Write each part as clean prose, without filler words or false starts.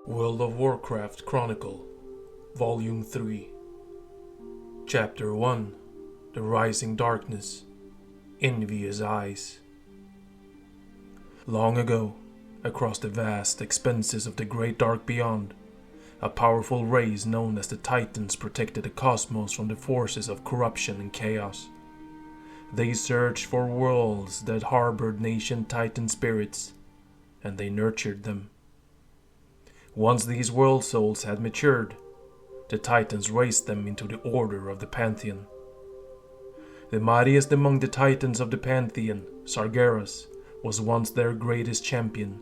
World of Warcraft Chronicle, Volume 3, Chapter 1, The Rising Darkness, Envious Eyes. Long ago, across the vast expanses of the great dark beyond, a powerful race known as the Titans protected the cosmos from the forces of corruption and chaos. They searched for worlds that harbored ancient Titan spirits, and they nurtured them. Once these world souls had matured, the Titans raised them into the order of the Pantheon. The mightiest among the Titans of the Pantheon, Sargeras, was once their greatest champion.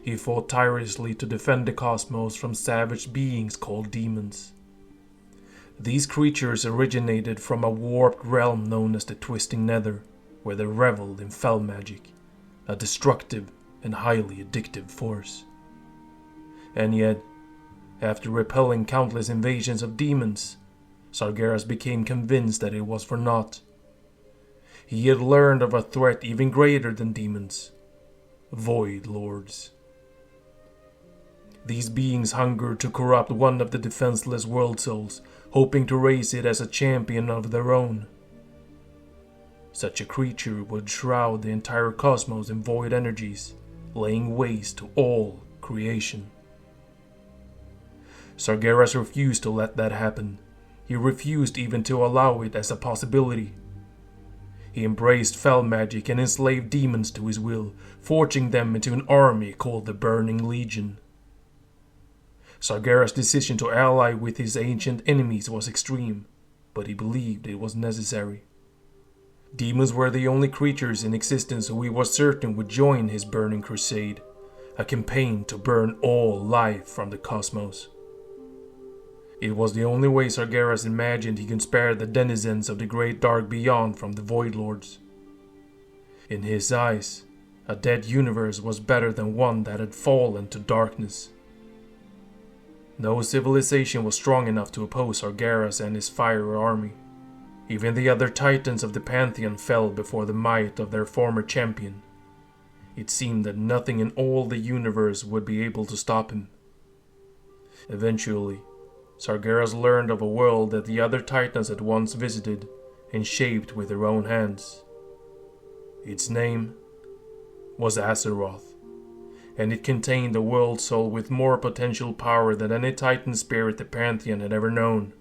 He fought tirelessly to defend the cosmos from savage beings called demons. These creatures originated from a warped realm known as the Twisting Nether, where they reveled in fell magic, a destructive and highly addictive force. And yet, after repelling countless invasions of demons, Sargeras became convinced that it was for naught. He had learned of a threat even greater than demons: Void Lords. These beings hungered to corrupt one of the defenseless world souls, hoping to raise it as a champion of their own. Such a creature would shroud the entire cosmos in void energies, laying waste to all creation. Sargeras refused to let that happen. He refused even to allow it as a possibility. He embraced fell magic and enslaved demons to his will, forging them into an army called the Burning Legion. Sargeras' decision to ally with his ancient enemies was extreme, but he believed it was necessary. Demons were the only creatures in existence who he was certain would join his burning crusade, a campaign to burn all life from the cosmos. It was the only way Sargeras imagined he could spare the denizens of the great dark beyond from the Void Lords. In his eyes, a dead universe was better than one that had fallen to darkness. No civilization was strong enough to oppose Sargeras and his fire army. Even the other Titans of the Pantheon fell before the might of their former champion. It seemed that nothing in all the universe would be able to stop him. Eventually, Sargeras learned of a world that the other Titans had once visited and shaped with their own hands. Its name was Azeroth, and it contained a world soul with more potential power than any Titan spirit the Pantheon had ever known.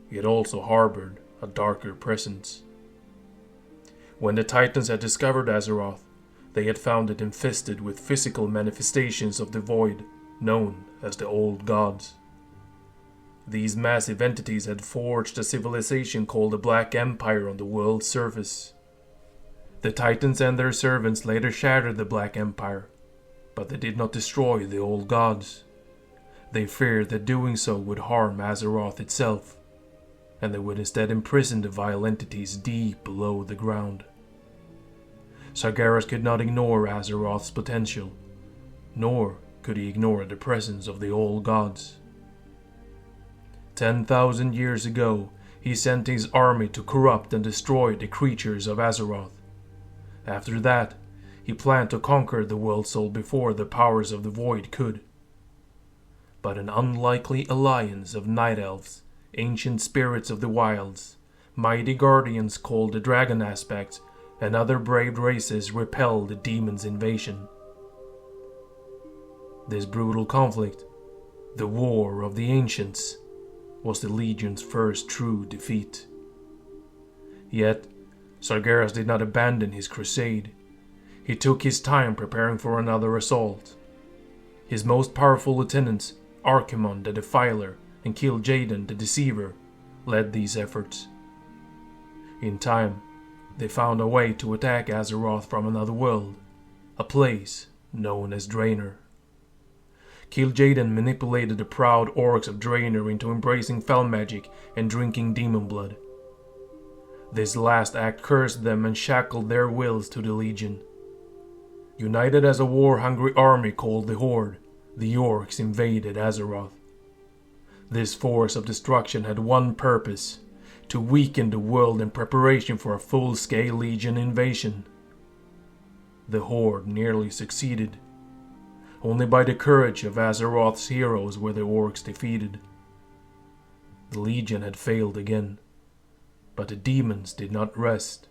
It also harbored a darker presence. When the Titans had discovered Azeroth, they had found it infested with physical manifestations of the void, known as the Old Gods. These massive entities had forged a civilization called the Black Empire on the world's surface. The Titans and their servants later shattered the Black Empire, but they did not destroy the Old Gods. They feared that doing so would harm Azeroth itself, and they would instead imprison the vile entities deep below the ground. Sargeras could not ignore Azeroth's potential, nor could he ignore the presence of the Old Gods. 10,000 years ago, he sent his army to corrupt and destroy the creatures of Azeroth. After that, he planned to conquer the world soul before the powers of the void could. But an unlikely alliance of night elves, ancient spirits of the wilds, mighty guardians called the dragon aspects, and other brave races repelled the demon's invasion. This brutal conflict, the War of the Ancients, was the Legion's first true defeat. Yet, Sargeras did not abandon his crusade. He took his time preparing for another assault. His most powerful lieutenants, Archimon the Defiler and Kil'jaeden the Deceiver, led these efforts. In time, they found a way to attack Azeroth from another world, a place known as Draenor. Kil'jaeden manipulated the proud orcs of Draenor into embracing fell magic and drinking demon blood. This last act cursed them and shackled their wills to the Legion. United as a war-hungry army called the Horde, the orcs invaded Azeroth. This force of destruction had one purpose: to weaken the world in preparation for a full-scale Legion invasion. The Horde nearly succeeded. Only by the courage of Azeroth's heroes were the orcs defeated. The Legion had failed again, but the demons did not rest.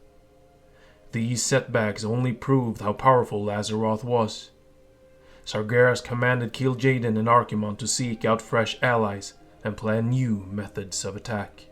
These setbacks only proved how powerful Azeroth was. Sargeras commanded Kil'jaeden and Archimonde to seek out fresh allies and plan new methods of attack.